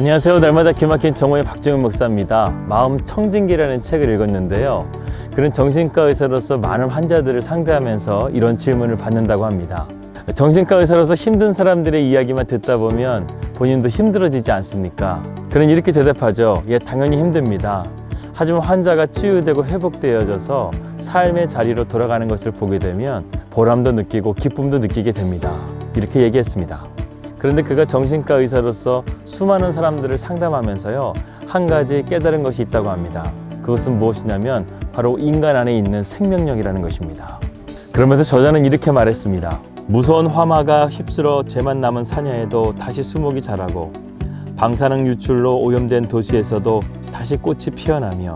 안녕하세요. 날마다 기막힌 정오의 박정윤 목사입니다. 마음 청진기라는 책을 읽었는데요. 그는 정신과 의사로서 많은 환자들을 상대하면서 이런 질문을 받는다고 합니다. 정신과 의사로서 힘든 사람들의 이야기만 듣다 보면 본인도 힘들어지지 않습니까? 그는 이렇게 대답하죠. 예, 당연히 힘듭니다. 하지만 환자가 치유되고 회복되어져서 삶의 자리로 돌아가는 것을 보게 되면 보람도 느끼고 기쁨도 느끼게 됩니다. 이렇게 얘기했습니다. 그런데 그가 정신과 의사로서 수많은 사람들을 상담하면서요, 한 가지 깨달은 것이 있다고 합니다. 그것은 무엇이냐면 바로 인간 안에 있는 생명력이라는 것입니다. 그러면서 저자는 이렇게 말했습니다. 무서운 화마가 휩쓸어 재만 남은 사냐에도 다시 수목이 자라고, 방사능 유출로 오염된 도시에서도 다시 꽃이 피어나며,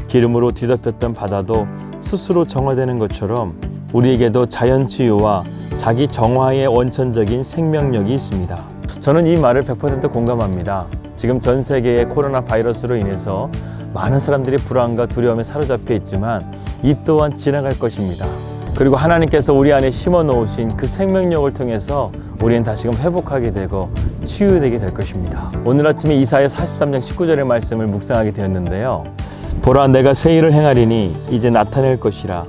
기름으로 뒤덮였던 바다도 스스로 정화되는 것처럼 우리에게도 자연 치유와 자기 정화의 원천적인 생명력이 있습니다. 저는 이 말을 100% 공감합니다. 지금 전 세계의 코로나 바이러스로 인해서 많은 사람들이 불안과 두려움에 사로잡혀 있지만 이 또한 지나갈 것입니다. 그리고 하나님께서 우리 안에 심어 놓으신 그 생명력을 통해서 우리는 다시금 회복하게 되고 치유되게 될 것입니다. 오늘 아침에 이사야 43장 19절의 말씀을 묵상하게 되었는데요. 보라, 내가 새 일을 행하리니 이제 나타낼 것이라.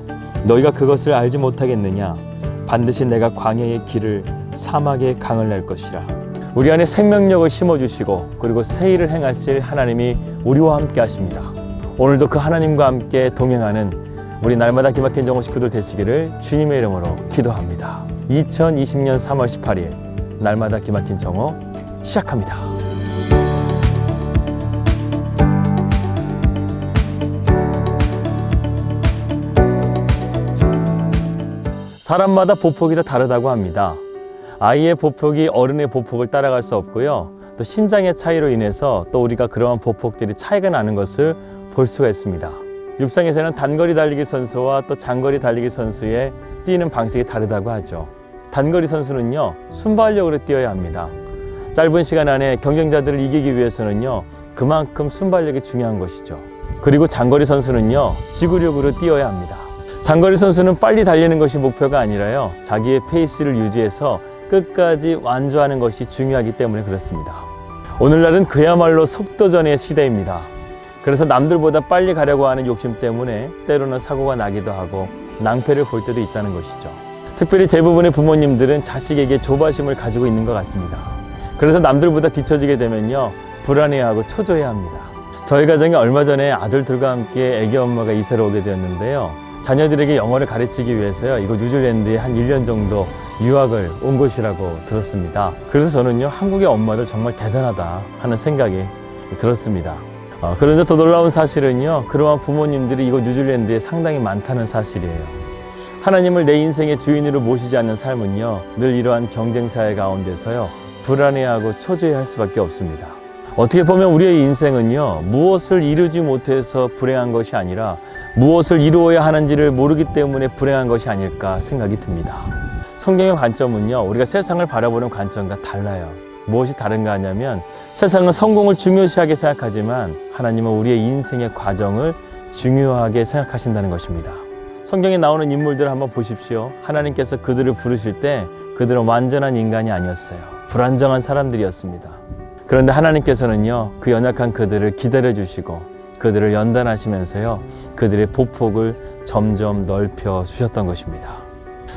너희가 그것을 알지 못하겠느냐? 반드시 내가 광야의 길을 사막의 강을 낼 것이라. 우리 안에 생명력을 심어주시고 그리고 새 일을 행하실 하나님이 우리와 함께 하십니다. 오늘도 그 하나님과 함께 동행하는 우리 날마다 기막힌 정오 식구들 되시기를 주님의 이름으로 기도합니다. 2020년 3월 18일 날마다 기막힌 정오 시작합니다. 사람마다 보폭이 다 다르다고 합니다. 아이의 보폭이 어른의 보폭을 따라갈 수 없고요. 또 신장의 차이로 인해서 또 우리가 그러한 보폭들이 차이가 나는 것을 볼 수가 있습니다. 육상에서는 단거리 달리기 선수와 또 장거리 달리기 선수의 뛰는 방식이 다르다고 하죠. 단거리 선수는요, 순발력으로 뛰어야 합니다. 짧은 시간 안에 경쟁자들을 이기기 위해서는요, 그만큼 순발력이 중요한 것이죠. 그리고 장거리 선수는요, 지구력으로 뛰어야 합니다. 장거리 선수는 빨리 달리는 것이 목표가 아니라요, 자기의 페이스를 유지해서 끝까지 완주하는 것이 중요하기 때문에 그렇습니다. 오늘날은 그야말로 속도전의 시대입니다. 그래서 남들보다 빨리 가려고 하는 욕심 때문에 때로는 사고가 나기도 하고 낭패를 볼 때도 있다는 것이죠. 특별히 대부분의 부모님들은 자식에게 조바심을 가지고 있는 것 같습니다. 그래서 남들보다 뒤처지게 되면요, 불안해하고 초조해야 합니다. 저희 가정에 얼마 전에 아들들과 함께 아기 엄마가 이사를 오게 되었는데요, 자녀들에게 영어를 가르치기 위해서요, 이곳 뉴질랜드에 한 1년 정도 유학을 온 곳이라고 들었습니다. 그래서 저는요, 한국의 엄마들 정말 대단하다 하는 생각이 들었습니다. 그런데 더 놀라운 사실은요, 그러한 부모님들이 이곳 뉴질랜드에 상당히 많다는 사실이에요. 하나님을 내 인생의 주인으로 모시지 않는 삶은요, 늘 이러한 경쟁사회 가운데서요, 불안해하고 초조해할 수밖에 없습니다. 어떻게 보면 우리의 인생은요, 무엇을 이루지 못해서 불행한 것이 아니라 무엇을 이루어야 하는지를 모르기 때문에 불행한 것이 아닐까 생각이 듭니다. 성경의 관점은요, 우리가 세상을 바라보는 관점과 달라요. 무엇이 다른가 하냐면, 세상은 성공을 중요시하게 생각하지만 하나님은 우리의 인생의 과정을 중요하게 생각하신다는 것입니다. 성경에 나오는 인물들을 한번 보십시오. 하나님께서 그들을 부르실 때 그들은 완전한 인간이 아니었어요. 불안정한 사람들이었습니다. 그런데 하나님께서는요, 그 연약한 그들을 기다려주시고 그들을 연단하시면서요, 그들의 보폭을 점점 넓혀 주셨던 것입니다.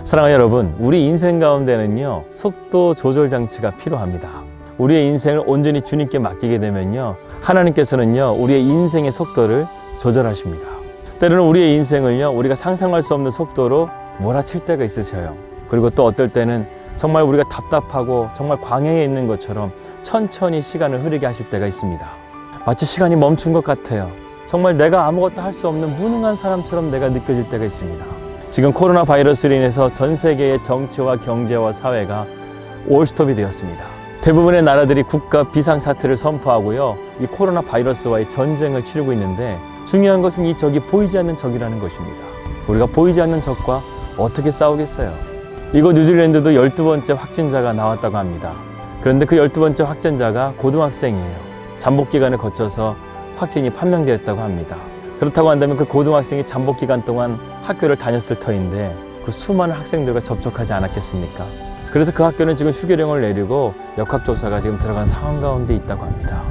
사랑하는 여러분, 우리 인생 가운데는요, 속도 조절 장치가 필요합니다. 우리의 인생을 온전히 주님께 맡기게 되면요, 하나님께서는요, 우리의 인생의 속도를 조절하십니다. 때로는 우리의 인생을요, 우리가 상상할 수 없는 속도로 몰아칠 때가 있으셔요. 그리고 또 어떨 때는 정말 우리가 답답하고 정말 광야에 있는 것처럼 천천히 시간을 흐르게 하실 때가 있습니다. 마치 시간이 멈춘 것 같아요. 정말 내가 아무것도 할 수 없는 무능한 사람처럼 내가 느껴질 때가 있습니다. 지금 코로나 바이러스로 인해서 전 세계의 정치와 경제와 사회가 올스톱이 되었습니다. 대부분의 나라들이 국가 비상사태를 선포하고요, 이 코로나 바이러스와의 전쟁을 치르고 있는데, 중요한 것은 이 적이 보이지 않는 적이라는 것입니다. 우리가 보이지 않는 적과 어떻게 싸우겠어요? 이곳 뉴질랜드도 12번째 확진자가 나왔다고 합니다. 그런데 그 12번째 확진자가 고등학생이에요. 잠복기간을 거쳐서 확진이 판명되었다고 합니다. 그렇다고 한다면 그 고등학생이 잠복기간 동안 학교를 다녔을 터인데 그 수많은 학생들과 접촉하지 않았겠습니까? 그래서 그 학교는 지금 휴교령을 내리고 역학조사가 지금 들어간 상황 가운데 있다고 합니다.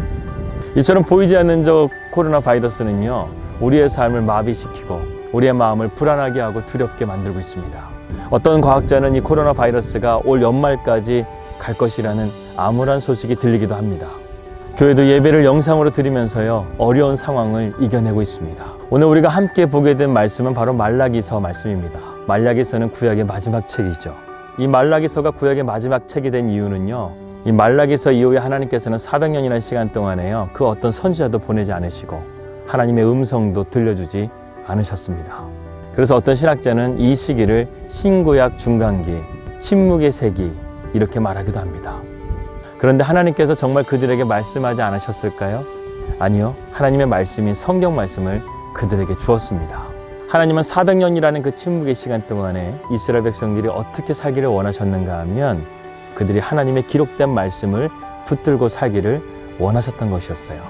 이처럼 보이지 않는 저 코로나 바이러스는요, 우리의 삶을 마비시키고 우리의 마음을 불안하게 하고 두렵게 만들고 있습니다. 어떤 과학자는 이 코로나 바이러스가 올 연말까지 갈 것이라는 암울한 소식이 들리기도 합니다. 교회도 예배를 영상으로 드리면서요, 어려운 상황을 이겨내고 있습니다. 오늘 우리가 함께 보게 된 말씀은 바로 말라기서 말씀입니다. 말라기서는 구약의 마지막 책이죠. 이 말라기서가 구약의 마지막 책이 된 이유는요, 이 말라기서 이후에 하나님께서는 400년이라는 시간 동안에요, 그 어떤 선지자도 보내지 않으시고 하나님의 음성도 들려주지 않으셨습니다. 그래서 어떤 신학자는 이 시기를 신구약 중간기, 침묵의 세기 이렇게 말하기도 합니다. 그런데 하나님께서 정말 그들에게 말씀하지 않으셨을까요? 아니요, 하나님의 말씀인 성경 말씀을 그들에게 주었습니다. 하나님은 400년이라는 그 침묵의 시간 동안에 이스라엘 백성들이 어떻게 살기를 원하셨는가 하면 그들이 하나님의 기록된 말씀을 붙들고 살기를 원하셨던 것이었어요.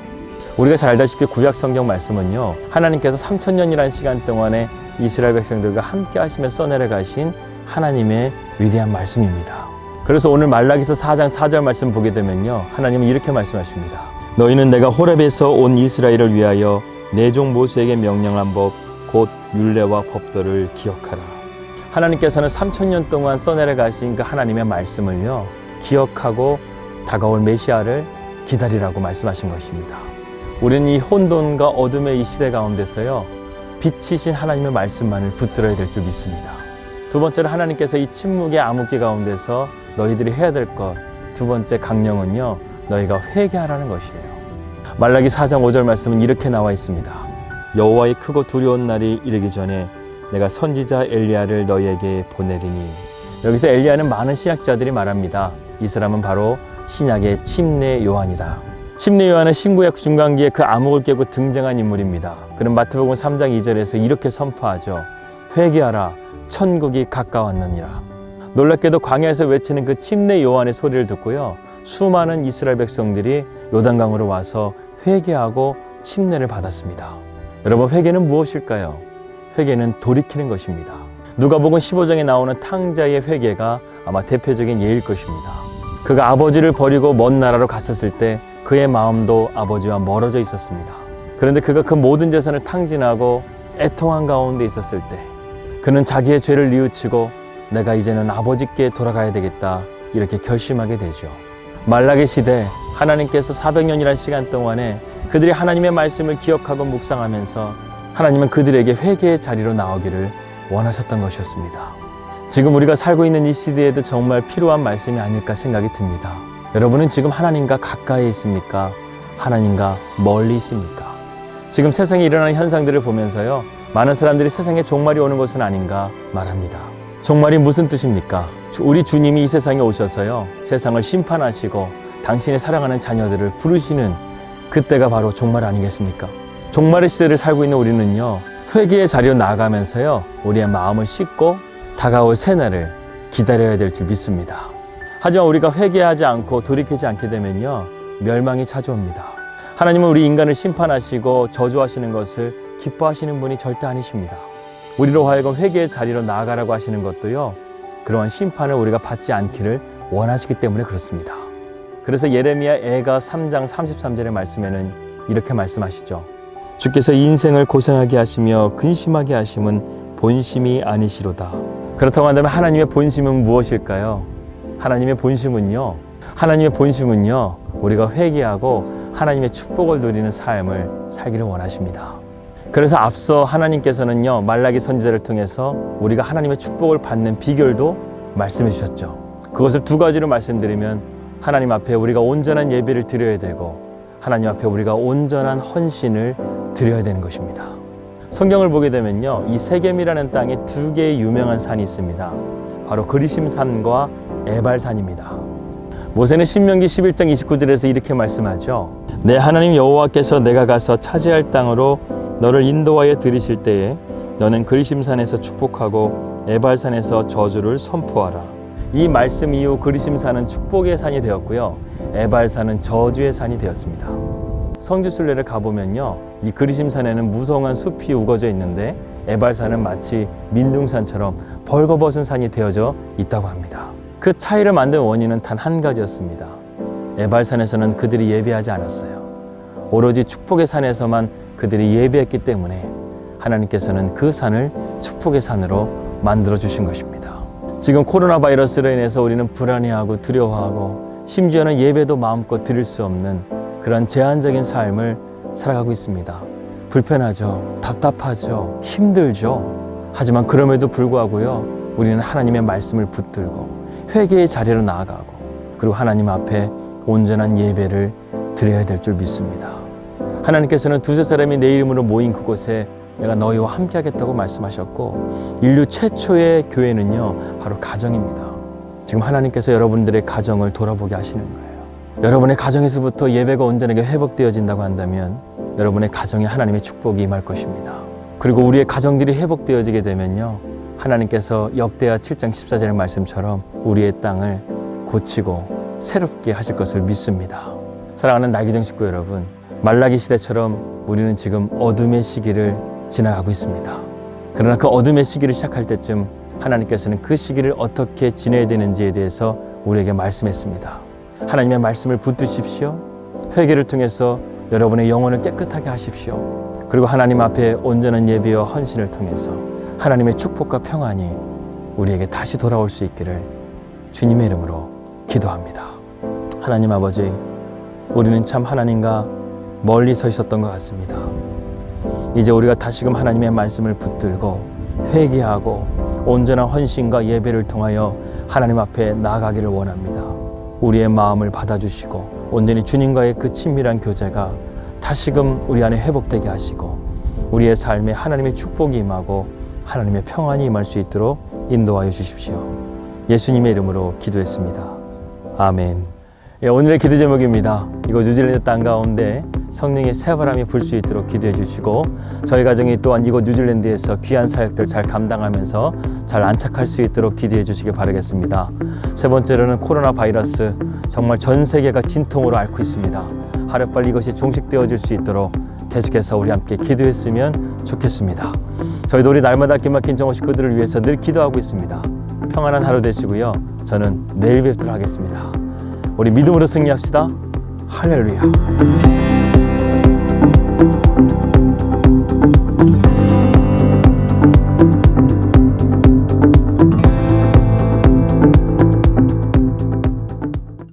우리가 잘 알다시피 구약 성경 말씀은요, 하나님께서 3000년이라는 시간 동안에 이스라엘 백성들과 함께 하시며 써내려 가신 하나님의 위대한 말씀입니다. 그래서 오늘 말라기서 4장 4절 말씀 보게 되면요, 하나님은 이렇게 말씀하십니다. 너희는 내가 호렙에서 온 이스라엘을 위하여 내 종 모세에게 명령한 법 곧 율례와 법도를 기억하라. 하나님께서는 3000년 동안 써내려 가신 그 하나님의 말씀을요, 기억하고 다가올 메시아를 기다리라고 말씀하신 것입니다. 우리는 이 혼돈과 어둠의 이 시대 가운데서요, 빛이신 하나님의 말씀만을 붙들어야 될 줄 믿습니다. 두 번째로 하나님께서 이 침묵의 암흑기 가운데서 너희들이 해야 될 것, 두 번째 강령은요, 너희가 회개하라는 것이에요. 말라기 4장 5절 말씀은 이렇게 나와 있습니다. 여호와의 크고 두려운 날이 이르기 전에 내가 선지자 엘리야를 너희에게 보내리니. 여기서 엘리야는 많은 신학자들이 말합니다. 이 사람은 바로 신약의 침례 요한이다. 침례 요한은 신구약 중간기에 그 암흑을 깨고 등장한 인물입니다. 그는 마태복음 3장 2절에서 이렇게 선포하죠. 회개하라, 천국이 가까웠느니라. 놀랍게도 광야에서 외치는 그 침례 요한의 소리를 듣고요, 수많은 이스라엘 백성들이 요단강으로 와서 회개하고 침례를 받았습니다. 여러분, 회개는 무엇일까요? 회개는 돌이키는 것입니다. 누가복음 15장에 나오는 탕자의 회개가 아마 대표적인 예일 것입니다. 그가 아버지를 버리고 먼 나라로 갔었을 때 그의 마음도 아버지와 멀어져 있었습니다. 그런데 그가 그 모든 재산을 탕진하고 애통한 가운데 있었을 때 그는 자기의 죄를 뉘우치고 내가 이제는 아버지께 돌아가야 되겠다, 이렇게 결심하게 되죠. 말라기 시대 하나님께서 400년이라는 시간 동안에 그들이 하나님의 말씀을 기억하고 묵상하면서 하나님은 그들에게 회개의 자리로 나오기를 원하셨던 것이었습니다. 지금 우리가 살고 있는 이 시대에도 정말 필요한 말씀이 아닐까 생각이 듭니다. 여러분은 지금 하나님과 가까이 있습니까? 하나님과 멀리 있습니까? 지금 세상에 일어나는 현상들을 보면서요, 많은 사람들이 세상에 종말이 오는 것은 아닌가 말합니다. 종말이 무슨 뜻입니까? 우리 주님이 이 세상에 오셔서요, 세상을 심판하시고 당신의 사랑하는 자녀들을 부르시는 그때가 바로 종말 아니겠습니까? 종말의 시대를 살고 있는 우리는요, 회개의 자리로 나아가면서요, 우리의 마음을 씻고 다가올 새날을 기다려야 될 줄 믿습니다. 하지만 우리가 회개하지 않고 돌이키지 않게 되면요, 멸망이 찾아옵니다. 하나님은 우리 인간을 심판하시고 저주하시는 것을 기뻐하시는 분이 절대 아니십니다. 우리로 하여금 회개의 자리로 나아가라고 하시는 것도요, 그러한 심판을 우리가 받지 않기를 원하시기 때문에 그렇습니다. 그래서 예레미야 애가 3장 33절의 말씀에는 이렇게 말씀하시죠. 주께서 인생을 고생하게 하시며 근심하게 하심은 본심이 아니시로다. 그렇다고 한다면 하나님의 본심은 무엇일까요? 하나님의 본심은요, 우리가 회개하고 하나님의 축복을 누리는 삶을 살기를 원하십니다. 그래서 앞서 하나님께서는요, 말라기 선지자를 통해서 우리가 하나님의 축복을 받는 비결도 말씀해 주셨죠. 그것을 두 가지로 말씀드리면, 하나님 앞에 우리가 온전한 예배를 드려야 되고, 하나님 앞에 우리가 온전한 헌신을 드려야 되는 것입니다. 성경을 보게 되면요, 이 세겜이라는 땅에 두 개의 유명한 산이 있습니다. 바로 그리심산과 에발산입니다. 모세는 신명기 11장 29절에서 이렇게 말씀하죠. 내 하나님 여호와께서 내가 가서 차지할 땅으로 너를 인도하여 들이실 때에 너는 그리심산에서 축복하고 에발산에서 저주를 선포하라. 이 말씀 이후 그리심산은 축복의 산이 되었고요, 에발산은 저주의 산이 되었습니다. 성지순례를 가보면요, 이 그리심산에는 무성한 숲이 우거져 있는데 에발산은 마치 민둥산처럼 벌거벗은 산이 되어져 있다고 합니다. 그 차이를 만든 원인은 단 한 가지였습니다. 에발산에서는 그들이 예배하지 않았어요. 오로지 축복의 산에서만 그들이 예배했기 때문에 하나님께서는 그 산을 축복의 산으로 만들어 주신 것입니다. 지금 코로나 바이러스로 인해서 우리는 불안해하고 두려워하고 심지어는 예배도 마음껏 드릴 수 없는 그런 제한적인 삶을 살아가고 있습니다. 불편하죠. 답답하죠. 힘들죠. 하지만 그럼에도 불구하고요, 우리는 하나님의 말씀을 붙들고 회개의 자리로 나아가고 그리고 하나님 앞에 온전한 예배를 드려야 될 줄 믿습니다. 하나님께서는 두세 사람이 내 이름으로 모인 그곳에 내가 너희와 함께 하겠다고 말씀하셨고, 인류 최초의 교회는요 바로 가정입니다. 지금 하나님께서 여러분들의 가정을 돌아보게 하시는 거예요. 여러분의 가정에서부터 예배가 온전하게 회복되어진다고 한다면 여러분의 가정에 하나님의 축복이 임할 것입니다. 그리고 우리의 가정들이 회복되어지게 되면요, 하나님께서 역대하 7장 14절의 말씀처럼 우리의 땅을 고치고 새롭게 하실 것을 믿습니다. 사랑하는 나기정 식구 여러분, 말라기 시대처럼 우리는 지금 어둠의 시기를 지나가고 있습니다. 그러나 그 어둠의 시기를 시작할 때쯤 하나님께서는 그 시기를 어떻게 지내야 되는지에 대해서 우리에게 말씀했습니다. 하나님의 말씀을 붙드십시오. 회개를 통해서 여러분의 영혼을 깨끗하게 하십시오. 그리고 하나님 앞에 온전한 예배와 헌신을 통해서 하나님의 축복과 평안이 우리에게 다시 돌아올 수 있기를 주님의 이름으로 기도합니다. 하나님 아버지, 우리는 참 하나님과 멀리 서 있었던 것 같습니다. 이제 우리가 다시금 하나님의 말씀을 붙들고 회개하고 온전한 헌신과 예배를 통하여 하나님 앞에 나아가기를 원합니다. 우리의 마음을 받아주시고 온전히 주님과의 그 친밀한 교제가 다시금 우리 안에 회복되게 하시고 우리의 삶에 하나님의 축복이 임하고 하나님의 평안이 임할 수 있도록 인도하여 주십시오. 예수님의 이름으로 기도했습니다. 아멘. 오늘의 기도 제목입니다. 이곳 뉴질랜드 땅 가운데 성령의 새바람이 불 수 있도록 기도해 주시고, 저희 가정이 또한 이곳 뉴질랜드에서 귀한 사역들 잘 감당하면서 잘 안착할 수 있도록 기도해 주시기 바라겠습니다. 세 번째로는 코로나 바이러스, 정말 전 세계가 진통으로 앓고 있습니다. 하루빨리 이것이 종식되어질 수 있도록 계속해서 우리 함께 기도했으면 좋겠습니다. 저희도 우리 날마다 기막힌 정호 식구들을 위해서 늘 기도하고 있습니다. 평안한 하루 되시고요. 저는 내일 뵙도록 하겠습니다. 우리 믿음으로 승리합시다. 할렐루야.